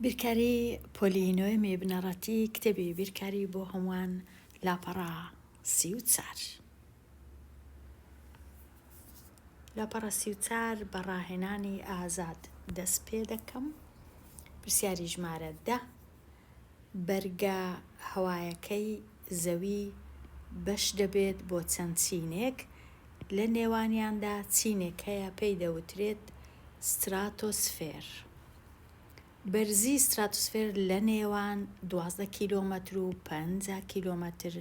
بیرکاری پۆلینۆیەمی بنەڕەتی کتێبی بیرکاری بۆ هەمووان لاپەڕا 34. لاپەڕە 34 بەڕاهێنانی ئازاد دەست پێ دەکەم. پرسیاری ژمارە 10 بەرگە هەوایەکەی زەوی بەش دەبێت بۆ چەند چینێک، لە نێوانیاندا چینێک هەیە پێی دەوترێت ستراتۆسفێر. بەرزی ستراتۆسفێر لە نێوان 12 کیلۆمەتر و 50 کیلۆمەتر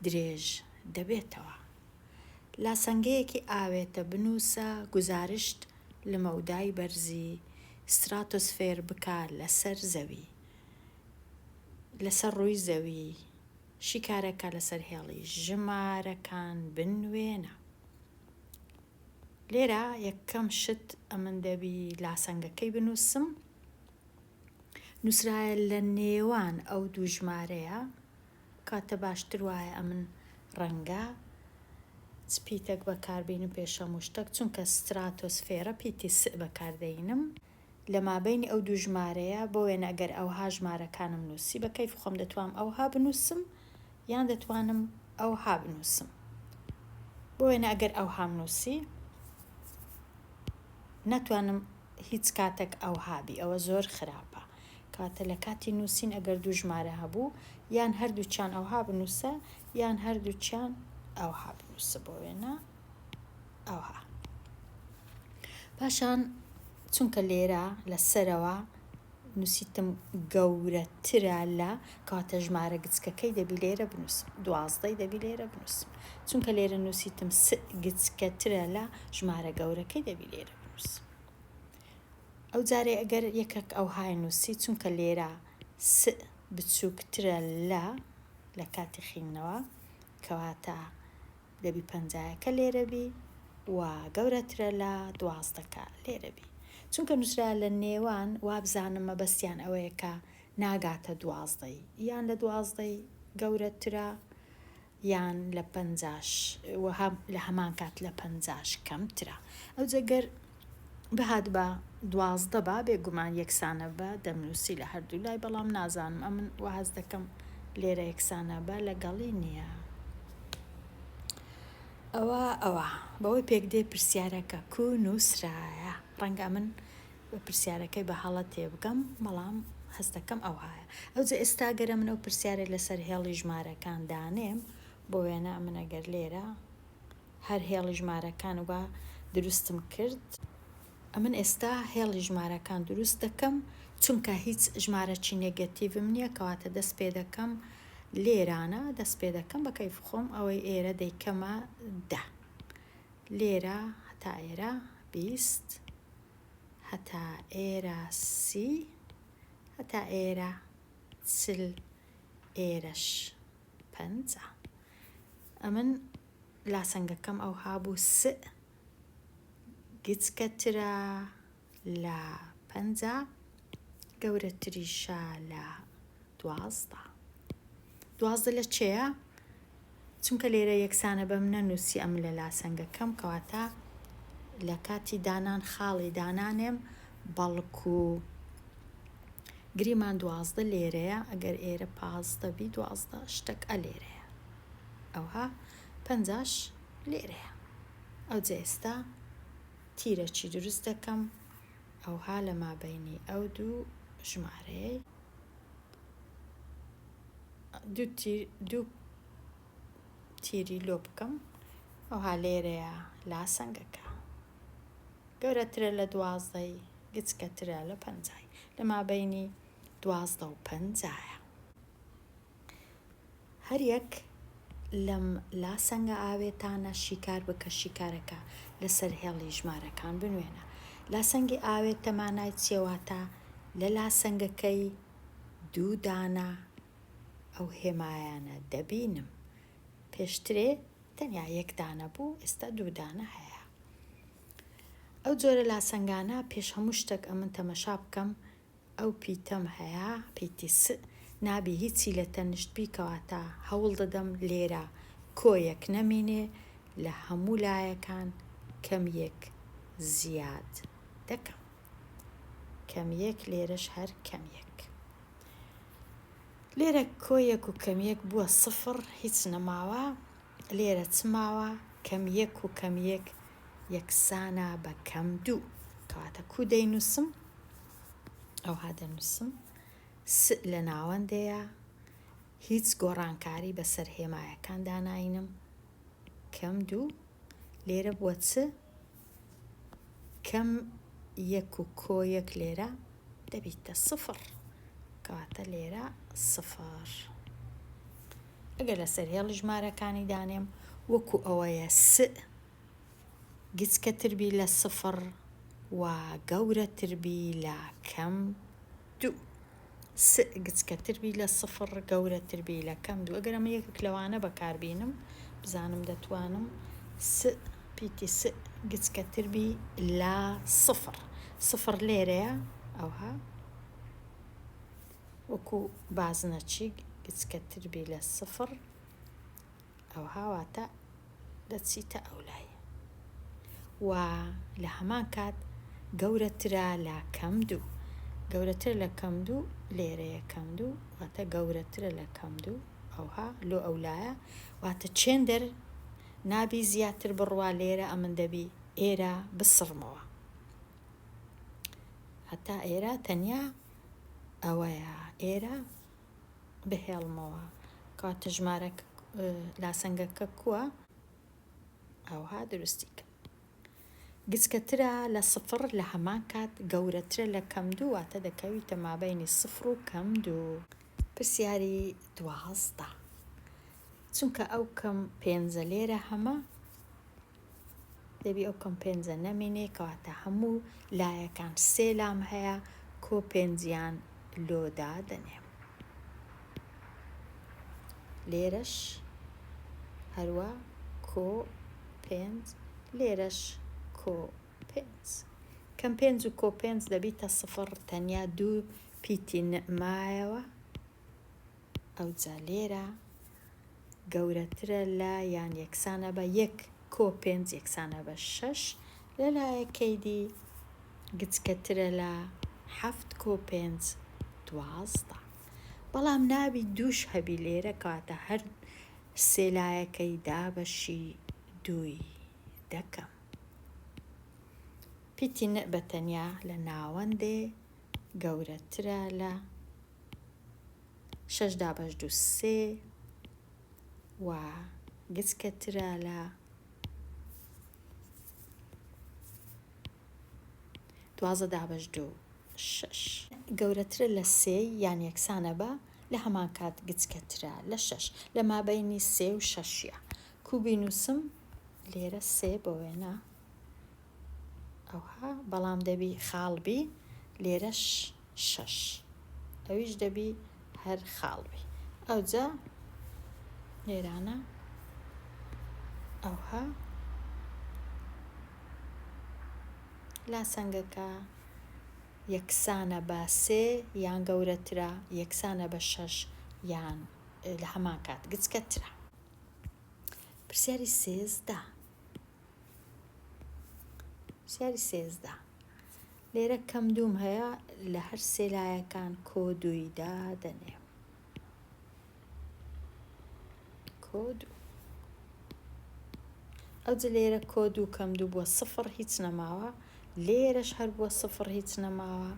درێژ دەبێتەوە. لاسەنگەیەکی ئاوێتە بنووسە گوزارشت لە مەودای بەرزی ستراتۆسفێر بکە لەسەر زەوی، لەسەر ڕووی زەوی، شیکارەکە لەسەر هێڵی ژمارەکان بنوێنە. لێرە یەکەم شت ئەمن دەبی لاسەنگەکەی بنووسم. نووسرایە لە نێوان ئەو دوو ژمارەیە، کاتە باشتر وایە ئەمن ڕەنگە سپیتێک بەکاربێنم پێش هەموو شتێک، چونکە ستراتۆسفێرە پیتی س بەکاردەینم لە مابەینی ئەو دوو ژمارەیە، بۆ وێنە ئەگەر ئەوها ژمارەکانم نووسی بە کەیف خۆم دەتوانم ئەوها بنووسم یان دەتوانم ئەوها بنووسم. بۆ وێنە ئەگەر ئەوها نووسی ناتوانم هیچ کاتێک ئەوها بی، ئەوە زۆر خراپە. کاتە لە کاتی نووسین ئەگەر دوو ژمارە هەبوو یان هەردووچیان ئەوها بنووسە یان هەردووچیان ئەوها بنووسە، بۆ وێنە ئەوها. پاشان چونکە لێرە لەسەرەوە نووسیتم گەورەترە لە، کاتە ژمارە گچکەکەی دەبی لێرە بنووسم، 12 دەبی لێرە بنووسم. چونکە لێرە نووسیتم س گچکەترە لە ژمارە گەورەکەی دەبی لێرە بنووسم. ئەو جارێ ئەگەر یەکێک ئەوهای نووسی، چونکە لێرە س بچووکترە لە کاتی خینەوە، کەواتە دەبی 50 لێرە بی و گەورەترە لە 12 لێرە بی. چونکە نووسرا لە نێوان وابزانم مەبەستیان ئەوەیە کە ناگاتە 12 یان لە 12 گەورەترە یان لە 50 لە هەمان کات لە 50 کەمترە. ئەو جەگەر بەهات بە 12 با بێگومان یەکسانە بە دەمنووسی لە هەردوو لای، بەڵام نازانم ئەمن واز دەکەم لێرە یەکسانە بە لەگەڵی نییە. ئەوە بەوەی پێک دێ پرسیارەکە کو نووسرایە. ڕەنگە من بە پرسیارەکەی بە هەڵە تێبگەم، بەڵام هەست دەکەم ئەوهایە. ئەوجا ئێستا گەرە من ئەو پرسیارە لەسەر هێڵی ژمارەکان دانێم، بۆ وێنە من ئەگەر لێرە هەر هێڵی ژمارەکان وە دروستم کرد، ئەمن ئێستا هێڵی ژمارەکان دروست دەکەم، چونکە هیچ ژمارەکی نێگەتیڤم نییە، کەواتە دەست پێ دەکەم لێرانە، دەست پێ دەکەم بە کەیف خۆم ئەوەی ئێرە دەیکەمە 10، لێرە هەتا ئێرە 20، هەتا ئێرە 30، هەتا ئێرە 40، ئێرەش 50. ئەمن لاسەنگەکەم ئەوها بوو س گچکەترە لە 50، گەورەتریشە لە 12. 12 لە چێە؟ چونکە لێرە یەکسانە بەم نەنووسی ئەم لە لاسەنگەکەم، کەواتە لە کاتی دانان خاڵی دانانێم، بەڵکو گریمان 12 لێرەیە، ئەگەر ئێرە 15 بی 12 شتێک لێرەیە، ئەوها 50 لێرەیە. ئەو ئێستا تیرەکی دروست دەکەم، ئەوها لە مابەینی ئەو دوو ژمارەیە دوو تیری لۆ بکەم، ئەوها لێرەیە لاسەنگەکە گەورەترە لە 12 گچکەترە لە 50، لە مابەینی 12 و 50. هەر یەک لەم لاسەنگە ئاوێتانە شیکار بکە، شیکارەکە لەسەر هێڵی ژمارەکان بنوێنە. لاسەنگی ئاوێت تەمانای چێواتە لە لاسەنگەکەی دوو دانە ئەو هێمایانە دەبینم. پێشترێ تەنیا یەک دانە بوو، ئێستا دوو دانە هەیە. ئەو جۆرە لاسەنگانە پێش هەموو شتێک ئەمن تەمەشا بکەم، ئەو پیتەم هەیە، پیتی س، نابی هیچی لە تەنشت بیکەواتە هەوڵ دەدەم لێرە کۆیەک نەمینێ، لە هەموو لایەکان کەمیەک زیاد دەکەم، کەمیەک لێرەش هەر کەمیەک. لێرە کۆ یەک و کەم یەک بووە سفر هیچ نەماوە لێرە چماوە کەم یەک و کەم یەک یەکسانە بە کەم دوو کەواتە کو دەینووسم ئەوها دەنووسم س لە ناوەندەیە هیچ گۆڕانکاری بەسەر هێمایەکان داناینم کەم دوو لێرە بووە چ کەم یەک و کۆ یەک لێرە دەبیتە سفر کەواتە لێرە سفر ئەگەر لەسەر هێڵ ژمارەکانی دانێم وەکو ئەوەیە س گچکەتربی لە سفر و گەورەتربی لە کەم دوو س گچکەتربی لە سفر گەورەتربی لە کەم دوو ئەگەر ئەمە یەکێک لەوانە بەکاربینم بزانم دەتوانم س پیتی س گچکەتربی لە سفر سفر لێرەیە ئەوها وەکو بازنەچی گچکەتربی لە سفر ئەوها واتە دەچیتە ئەولای و لە هەمان کات گەورەترە لە کەم دوو گەورەتر لە کەم دوو لێرەیە کەم دوو واتە گەورەترە لە کەم دوو ئەوها لۆ ئەولایە واتە چێندەر نابی زیاتر بڕوا لێرە ئەمن دەبی ئێرە بسڕمەوە هەتا ئێرە تەنیا ئەوەیە ئێرە بهێڵمەوە کاتە ژمارە لاسەنگەکە کووە ئەوها دروستی کە گچکەترە لە سفر لە هەمان کات گەورەترە لە کەم دوو واتە دەکەویتە مابەینی سفر و کەم دوو پرسیاری 12 چونکە ئەو کەم پێنجە لێرە هەمە دەبی ئەو کەم پێنجە نەمێنێ کەواتە هەموو لایەکان سێ لام هەیە کۆ پێنجیان لۆدا دەنێم لێرەش هەروە کۆ پێنج لێرەش کۆ پێنج کەم پێنج و کۆ پێنج دەبیتە سفر تەنیا دوو پیتی نەمایەوە ئەوجا لێرە گەورەترە لە یان یەکسانە بە یەک کۆ پێنج یەکسانە بە 6 لەلایەکەی دی گچکەترە لە 7 کۆ پێنج 12 بەڵام نابی دووش هەبی لێرە کاتە هەر سێلایەکەی دابەشی دووی دەکەم پیتی نە بەتەنیا لە ناوەندێ گەورەترە لە 6 دابەش دوو سێ و گچکەترە لە 12 دابەش دوو 6 گەورەترە لە سێ یان یەکسانە بە لە هەمان کات گچکەترە لە 6 لە مابەینی سێ و 6 کو بینووسم لێرە سێ بۆ وێنە ئەوها بەڵام دەبی خاڵبی لێرەش 6 ئەویش دەبی هەر خاڵبی ئەوجا لێرانە ئەوها لاسەنگەکە یەکسانە بە سێ یان گەورەترە یەکسانە بە 6 یان لە هەمان کات گچکەترە پرسیاری 13 پرسیاری 13 لێرە کەم دووم هەیە لە هەر سێ لایەکان کۆ دوویدا دەنێم کۆ دوو ئەوجا لێرە کۆ دوو کەم دوو بووە سفر هیچ نەماوە لێرەش هەر بووە سفر هیچ نەماوە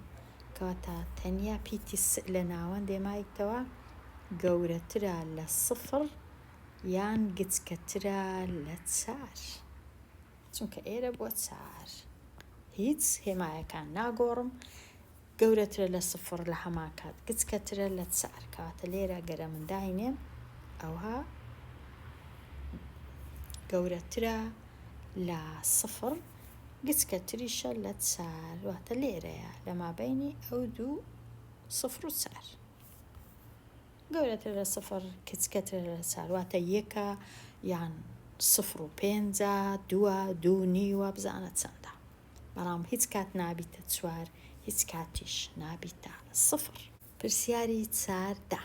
کەواتە تەنیا پیتی لە ناوەند دێمایتەوە گەورەترە لە سفر یان گچکەترە لە 4 چونکە ئێرە بووە 4 هیچ هێمایەکان ناگۆڕم گەورەترە لە سفر لە هەمان کات گچکەترە لە 4 کەواتە لێرە گەرە من داینێم ئەوها گەورەترە لە سفر گچکەتریشە لە 4 واتە لێرەیە لە مابەینی ئەو دوو سفر و 4 گەورەترە لە سفر کچکەترە لە 4 واتە یەکە یان سفر و پێنجە دووە دوو نیوە بزانە چەندە بەڵام هیچ کات نابیتە 4 هیچ کاتیش نابیتە سفر پرسیاری 14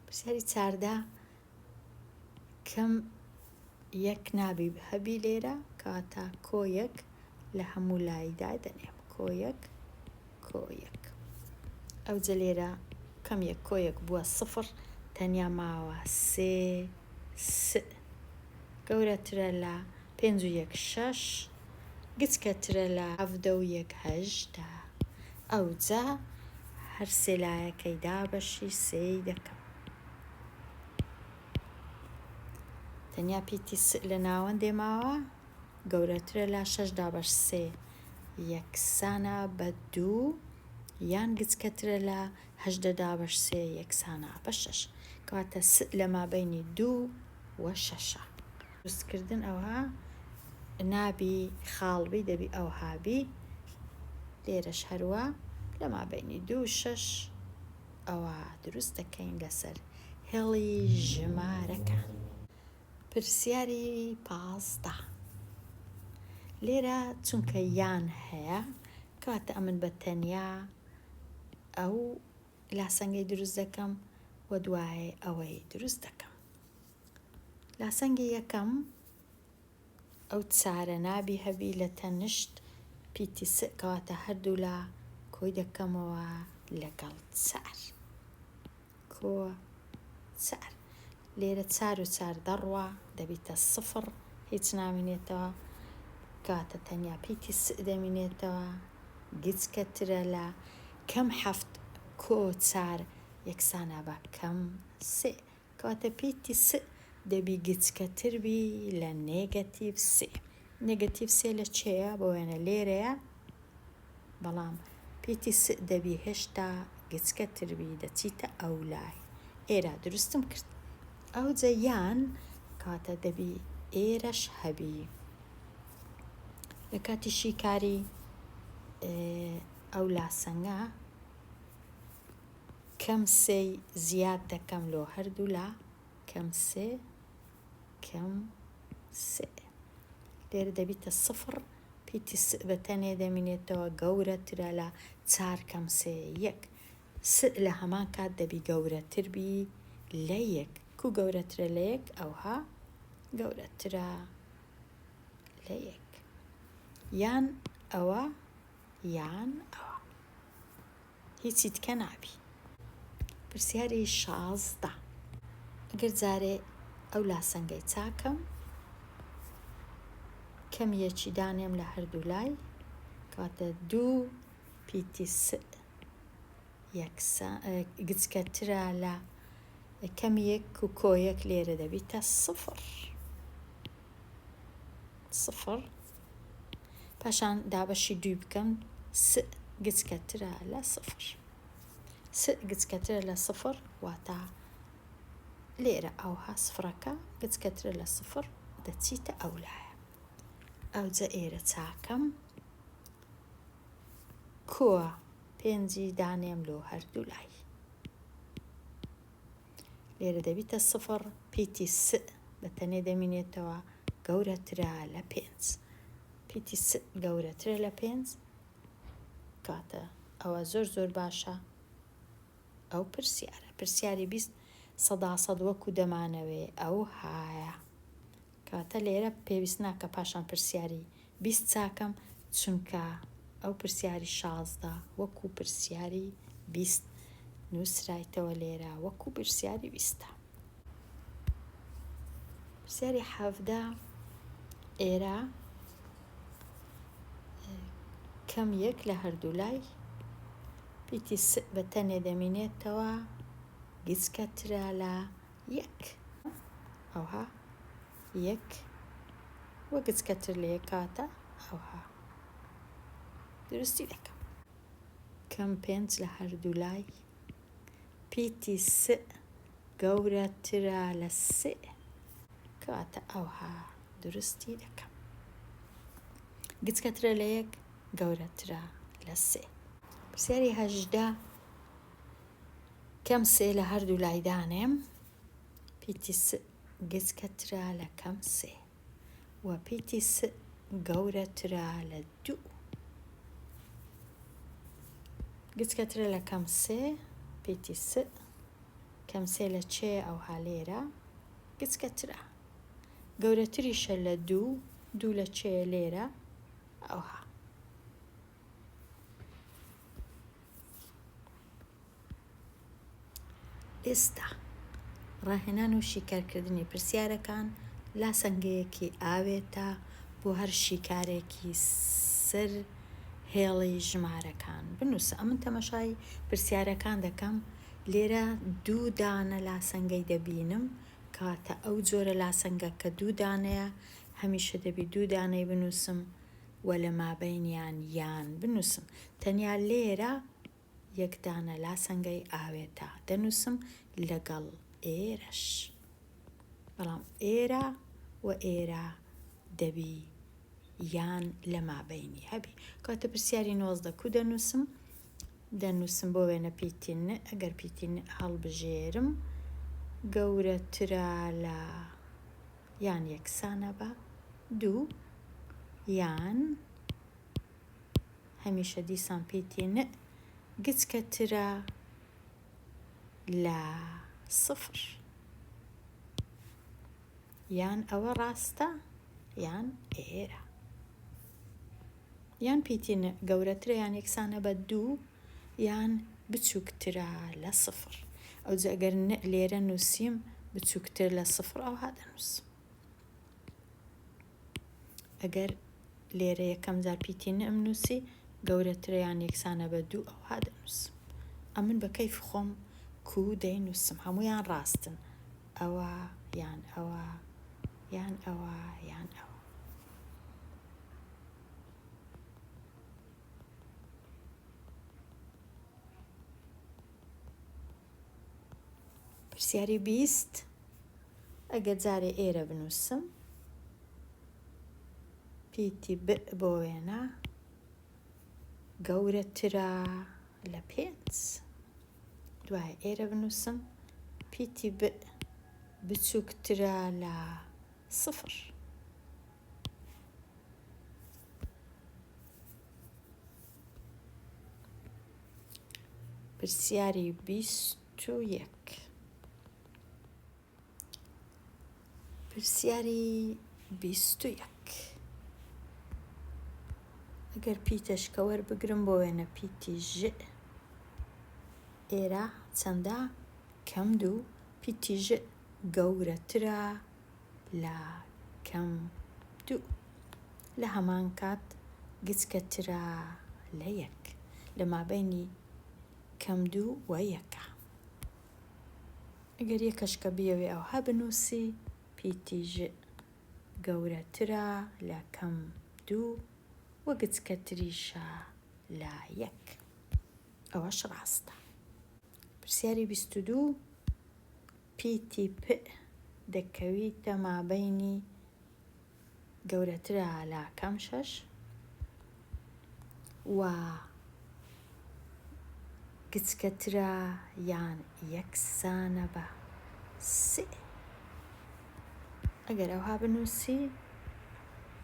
پرسیاری 14 کەم یەک نابی هەبی لێرە کاتە کۆ یەک لە هەموو لایدا دەنێم کۆ یەک کۆ یەک ئەو جە لێرە کەمێک کۆیەک بووە سفر تەنیا ماوە سێ س گەورەترە لە 5 و 1 6 گچکەترە لە 17 و 1 8 ئەو جا هەر سێ لایەکەی دابەشی سێی دەکەم. تەنیا پیتی س لە ناوەندێ ماوە گەورەترە لە 6 دابەش سێ یەکسانە بە 2 یان گچکەترە لە 18 دابەش سێ یەکسانە بە 6 کەواتە س لە مابەینی 2 و 6. دروستکردن ئەوها نابی خاڵبی دەبی ئەوهابی لێرەش هەروە لە مابەینی 2 و 6 ئەوە دروست دەکەین لەسەر هێڵی ژمارەکان. پرسیاری 15 لێرە چونکە یان هەیە کەواتە ئەمن بە تەنیا ئەو لاسەنگەی دروست دەکەم و دوایێ ئەوەی دروست دەکەم. لاسەنگی یەکەم ئەو چارە نابی هەبی لە تەنشت پیتی س کەواتە هەردوو لە کۆی دەکەمەوە لەگەڵ چار کۆ چار لێرە 4 و 4 دەڕوە دەبیتە سفر هیچ نامێنێتەوە کەواتە تەنیا پیتی س دەمێنێتەوە گچکەترە لە کەم 7 کۆ 4 یەکسانە بە کەم سێ کەواتە پیتی س دەبی گچکەتر بی لە نێگەتیڤ سێ. نێگەتیڤ سێ لە چێە بۆ وێنە لێرەیە بەڵام پیتی س دەبی هێشتا گچکەتر بی دەچیتە ئەو لای. ئێرە دروستم کرد ئەو جە یان کەواتە دەبی ئێرەش هەبی لە کاتی شیکاری ئەو لاسەنگە کەم سێی زیاد دەکەم لۆ هەردوو لە کەم سێ کەم سێ لێرە دەبیتە سفر پیتی س بەتەنێ دەمێنێتەوە گەورەترە لە 4 کەم سێ 1 س لە هەمان کات دەبی گەورەتر بی لە 1 کو گەورەترە لە 1 ئەوها گەورەترە لە 1 یان ئەوە یان ئەوە هیچی تکە نابی. پرسیاری 16 ئەگەر جارێ ئەو لاسەنگەی چاکەم کەم یەکی دانێم لە هەردوو لای کەواتە 2 پیتی س گچکەترە لە کەم 1 و کۆ 1 لێرە دەبیتە سفر پاشان دابەشی 2 بکەم س گچکەترە لە سفر س گچکەترە لە سفر واتە لێرە ئەوها سفرەکە گچکەترە لە سفر دەچیتە ئەو لایە. ئەو جە ئێرە چاکەم کۆ 5 دانێم لۆ هەردوو لای لێرە دەبیتە سفر پیتی س بەتەنێ دەمێنێتەوە گەورەترە لە 5 پیتی س گەورەترە لە 5 کاتە ئەوە زۆر باشە. ئەو پرسیاری 20 سەدا وەکو دەمانەوێ ئەو هایە کاتە لێرە پێویست ناکە پاشان پرسیاری 20 چاکەم چونکە ئەو پرسیاری 16 وەکو پرسیاری 20 نووسرایتەوە لێرە وەکو پرسیاری 20. پرسیاری 17 ئێرە کەم 1 لە هەردوو لای پیتی س بەتەنێ دەمێنێتەوە گچکەترە لە 1 ئەوها 1 وە گچکەتر لە 1 کاتە ئەوها دروستی دەکەم. کەم 5 لە هەردوو لای پیتی س گەورەترە لە 3 کاتە ئەوها دروستی دەکەم. گچکەترە لە 1 گەورەترە لە 3. پرسیاری 18 کەم 3 لە هەردوو لای دانێم پیتی س گچکەترە لە کەم 3 و پیتی س گەورەترە لە 2 گچکەترە لە کەم 3 پیتی س کەم 3 لە چێ ئەوها لێرە گچکەترە گەورەتریشە لە 2 لە چێ لێرە ئەوها ئێستا ڕاهێنان و شیکارکردنی پرسیارەکان لا سەنگەیەکی ئاوێتە بۆ هەر شیکارێکی سەر هێڵی ژمارەکان بنووسە. ئەمن تەمەشای پرسیارەکان دەکەم. لێرە 2 دانە لاسەنگەی دەبینم، کاتە ئەو جۆرە لاسەنگە کە 2 دانەیە هەمیشە دەبی 2 دانەی بنووسم و لە مابینیان یان بنووسم. تەنیا لێرە 1 دانە لاسەنگەی ئاوێتە دەنووسم لەگەڵ ئێرەش. بەڵام ئێرە و ئێرە دەبی یان لە مابینی هەبی. کاتە پرسیاری 19 کو دەنووسم بۆ وێنە پیتین. ئەگەر پیتین هەڵبژێرم گەورەترە لە یان یەکسانە بە 2 یان هەمیشە دیسان پیتین گچکەترە لە 0. یان ئەوە ڕاستە یان ئێرە. یان پیتین گەورەترە یان یەکسانە بە 2 یان بچووکترە لە 0. ئەوجا ئەگەر لێرە نووسیم بچووکتر لە 0 ئەوها دەنووسم. ئەگەر لێرە یەکەم جار پیتین نووسی گەورەترە یان یەکسانە بە 2 ئەوها دەنووسم. ئەمن بە کەیف خۆم کو دەینووسم. هەموویان ڕاستن. ئەوە یان ئەوە یان ئەوە یان ئەوە. پرسیاری 20 ئەگەر جارێ ئێرە بنووسم پیتی ب بۆ وێنە گەورەترە لە 5. دوای ئێرە بنووسم پیتی ب بچووکترە لە 0. پرسیاری 21 پرسیاری 21 ئەگەر پیتەشکە وەربگرم بۆ وێنە پیتی ژ ئێرە چەندە کەم 2 پیتی ژ گەورەترە لە کەم 2 لە هەمان کات گچکەترە لە 1 لە مابینی کەم 2 و 1. ئەگەر یەکەشکە بیەوێ ئەوها بنووسی پیتی ژ گەورەترە لە کەم 2 و گچکەتریشە لە 1. ئەوەش ڕاستە. پرسیاری 22 پیتی پ دەکەویتە مابینی گەورەترە لە کەم 6 و گچکەترە یان یەکسانە بە 3. ئەگەر ئەوها بنووسی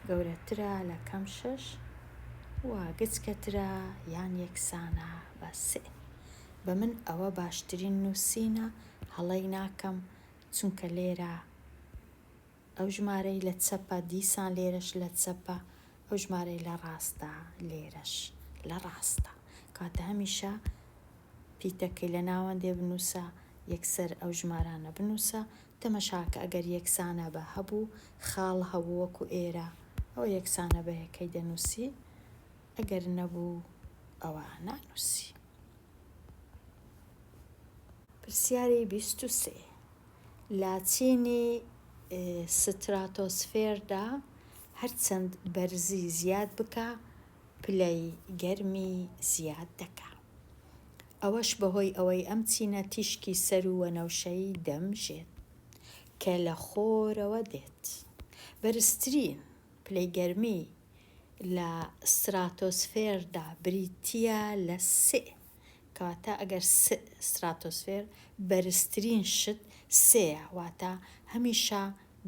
گەورەترە لە کەم 6 و گچکەترە یان یەکسانە بە 3. بە من ئەوە باشترین نووسینە، هەڵەی ناکەم چونکە لێرە ئەو ژمارەی لە چەپە دیسان لێرەش لە چەپە، ئەو ژمارەی لە ڕاستە لێرەش لە ڕاستە. کاتە هەمیشە پیتەکەی لە ناوەندێ بنووسە یەکسەر ئەو ژمارانە بنووسە. تەمەشاکە ئەگەر یەکسانە بە هەبوو خاڵ هەبوو وەکو ئێرە ئەو یەکسانە بە یەکەی دەنووسی، ئەگەر نەبوو ئەوە نانووسی. پرسیاری 23 لاچینی ستراتۆسفێردا هەرچەند بەرزی زیاد بکە پلەی گەرمی زیاد دەکا. ئەوەش بەهۆی ئەوەی ئەم چینە تیشکی سەر و وەنەوشەی دەمژێت کە لە خۆرەوە دێت. بەرزترین پلەی گەرمی لە ستراتۆسفێردا بریتیە لە 3. کەواتە ئەگەر ستراتۆسفێر بەرزترین شت 3ە، واتە هەمیشە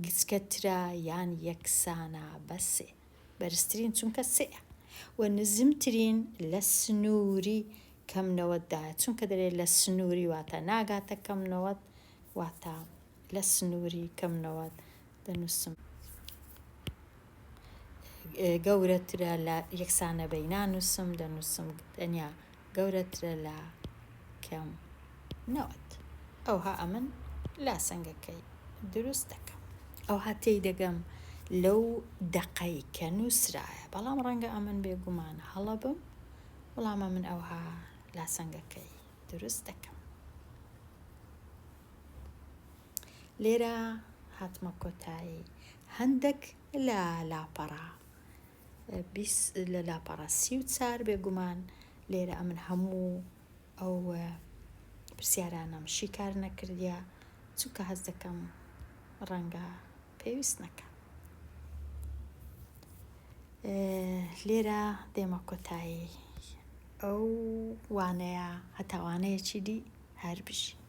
گچکەترە یان یەکسانە بە 3. بەرزترین چونکە 3ە و نزمترین لە سنووری کەم 90دایە، چونکە دەرێت لە سنووری واتە ناگاتە کەم 90، واتە لە سنووری کەم 90 دەنووسم گەورەترە لە یەکسانە بەی نانووسم، دەنووسم تەنیا گەورەترە لە کەم 90. ئەوها ئەمن لاسەنگەکەی دروست دەکەم. ئەوها تێیدەگەم لەو دەقەی کە نووسرایە، بەڵام ڕەنگە ئەمن بێگومان هەڵە بم، وەڵامە من ئەوها لاسەنگەکەی دروست دەکەم. لێرە هاتمە کۆتایی هەندێک لە لاپەڕا لە لاپەڕە 34 بێگومان لێرە ئەمن هەموو ئەو پرسیارانم شیکار نەکردیە، چونکە هەست دەکەم ڕەنگە پێویست نەکە. لێرە دێمە کۆتایی ئەو وانەیە هەتاوانەیەکی دی هەر بژی.